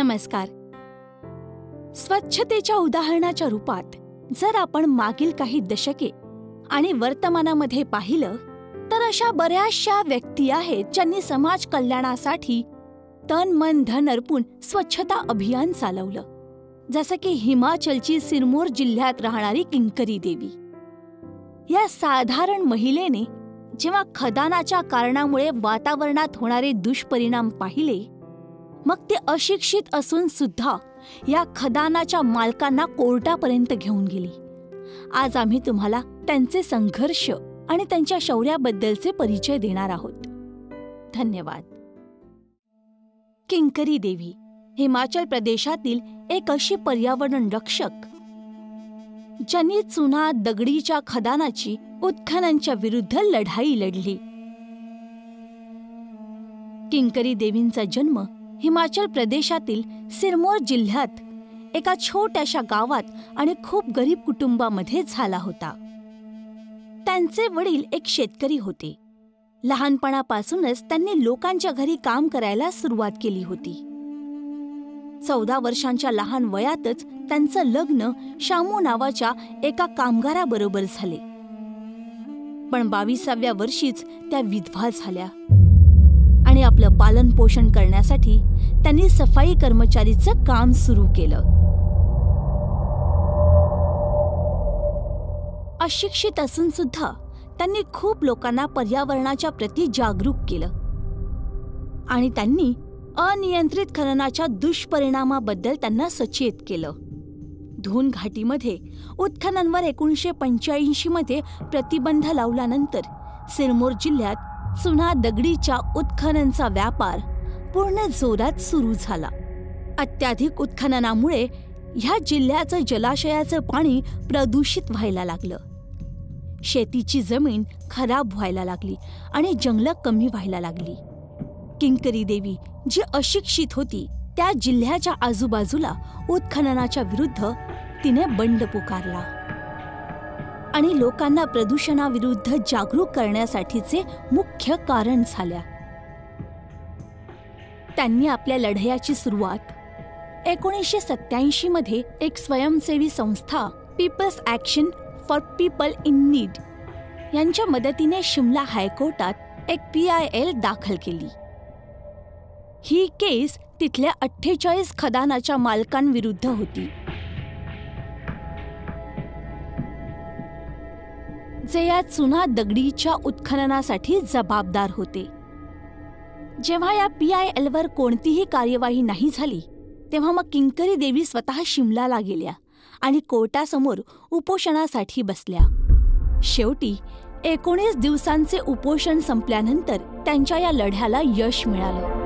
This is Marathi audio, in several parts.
नमस्कार. स्वच्छतेच्या उदाहरणाच्या रूपात जर आपण मागील काही दशके आणि वर्तमानामध्ये पाहिलं तर अशा बऱ्याचशा व्यक्ती आहेत ज्यांनी समाज कल्याणासाठी तन मन धन अर्पून स्वच्छता अभियान चालवलं. जसं की हिमाचलची सिरमौर जिल्ह्यात राहणारी किंकरी देवी. या साधारण महिलेने जेव्हा खदानाच्या कारणामुळे वातावरणात होणारे दुष्परिणाम पाहिले, मग ते अशिक्षित असून सुद्धा या खदानाच्या मालकांना कोर्टापर्यंत घेऊन गेली. आज आम्ही तुम्हाला त्यांचे संघर्ष आणि त्यांच्या शौर्याबद्दलचे परिचय देणार आहोत. धन्यवाद. किंकरी देवी हिमाचल प्रदेशातील एक अशी पर्यावरण रक्षक ज्यांनी चुना दगडीच्या खदानाची उत्खननाच्या विरुद्ध लढाई लढली. किंकरी देवींचा जन्म हिमाचल प्रदेशातील सिरमौर जिल्ह्यात एका छोट्याशा गावात आणि खूप गरीब कुटुंबामध्ये झाला होता. त्यांचे वडील एक शेतकरी होते. लहानपणापासूनच त्यांनी लोकांच्या घरी काम करायला सुरुवात केली होती. 14 वर्षांच्या लहान वयातच त्यांचं लग्न शामू नावाच्या एका कामगाराबरोबर झाले. पण 22व्या वर्षीच त्या विधवा झाल्या आणि आपलं पालन पोषण करण्यासाठी त्यांनी सफाई कर्मचारीचं काम सुरू केलं. अशिक्षित असून सुद्धा त्यांनी खूप लोकांना पर्यावरणाच्या प्रती जागरूक केलं आणि त्यांनी अनियंत्रित खननाच्या दुष्परिणामाबद्दल त्यांना सचेत केलं. धून घाटीमध्ये उत्खननावर 1985 मध्ये प्रतिबंध लावल्यानंतर सिरमौर जिल्ह्यात चुना दगडीच्या उत्खननाचा व्यापार पूर्ण जोरात सुरू झाला. अत्याधिक उत्खननामुळे ह्या जिल्ह्याचं जलाशयाचं पाणी प्रदूषित व्हायला लागलं. शेतीची जमीन खराब व्हायला लागली आणि जंगलं कमी व्हायला लागली. किंकरी देवी जी अशिक्षित होती, त्या जिल्ह्याच्या आजूबाजूला उत्खननाच्या विरुद्ध तिने बंड पुकारला आणि लोकांना प्रदूषणाविरुद्ध जागरूक करण्यासाठीचे मुख्य कारण झाल्या. त्यांनी आपल्या लढ्याची सुरुवात 1987 मध्ये एक स्वयंसेवी संस्था peoples action for people in need यांच्या मदतीने शिमला हायकोर्टात एक PIL दाखल केली. ही केस तिथल्या 48 खदानाच्या मालकांविरुद्ध होती, जे या चुना दगडीच्या उत्खननासाठी जबाबदार होते. जेव्हा या PIL वर कोणतीही कार्यवाही नाही झाली, तेव्हा मग किंकरी देवी स्वतः शिमलाला गेल्या आणि कोर्टासमोर उपोषणासाठी बसल्या. शेवटी 19 दिवसांचे उपोषण संपल्यानंतर त्यांच्या या लढ्याला यश मिळालं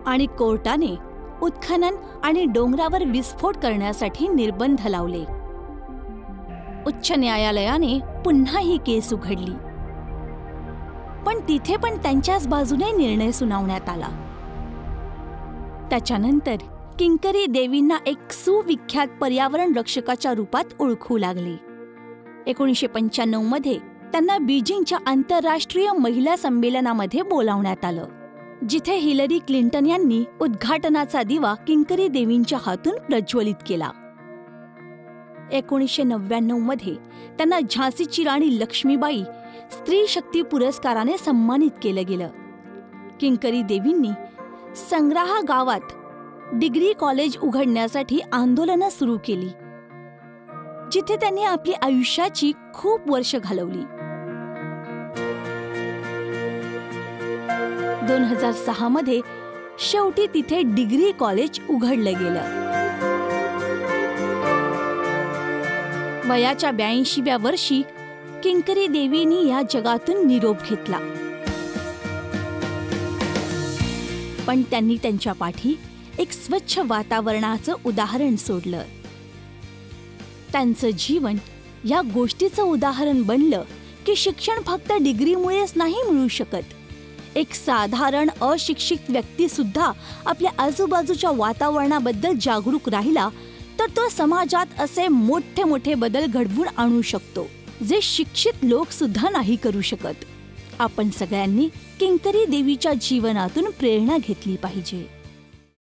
आणि कोर्टाने उत्खनन आणि डोंगरावर विस्फोट करण्यासाठी निर्बंध लावले. उच्च न्यायालयाने पुन्हा ही केस उघडली, पण तिथे पण त्यांच्याच बाजूने निर्णय सुनावण्यात आला. त्याच्यानंतर किंकरी देवींना एक सुविख्यात पर्यावरण रक्षकाच्या रूपात ओळखू लागले. 1995 मध्ये त्यांना बीजिंगच्या आंतरराष्ट्रीय महिला संमेलनामध्ये बोलावण्यात आलं, जिथे हिलरी क्लिंटन यांनी उद्घाटनाचा दिवा किंकरी देवींच्या हातून प्रज्वलित केला. 1999 मध्ये त्यांना झाशीची राणी लक्ष्मीबाई स्त्री शक्ती पुरस्काराने सन्मानित केलं गेलं. किंकरी देवींनी संग्राहा गावात डिग्री कॉलेज उघडण्यासाठी आंदोलनं सुरू केली, जिथे त्यांनी आपली आयुष्याची खूप वर्ष घालवली. 2006 मध्ये शेवटी तिथे डिग्री कॉलेज उघडलं गेलं. वयाच्या 82व्या वर्षी किंकरी देवींनी या जगातून निरोप घेतला, पण त्यांनी त्यांच्या पाठी एक स्वच्छ वातावरणाचं उदाहरण सोडलं. त्यांचं जीवन या गोष्टीचं उदाहरण बनलं की शिक्षण फक्त डिग्रीमुळेच नाही मिळू शकत. एक साधारण अशिक्षित व्यक्ती सुद्धा आपल्या आजूबाजूच्या वातावरणाबद्दल जागरूक राहिला तर तो समाजात असे मोठे मोठे बदल घडवून आणू शकतो, जे शिक्षित लोक सुद्धा नाही करू शकत. आपण सगळ्यांनी किंकरी देवीच्या जीवनातून प्रेरणा घेतली पाहिजे.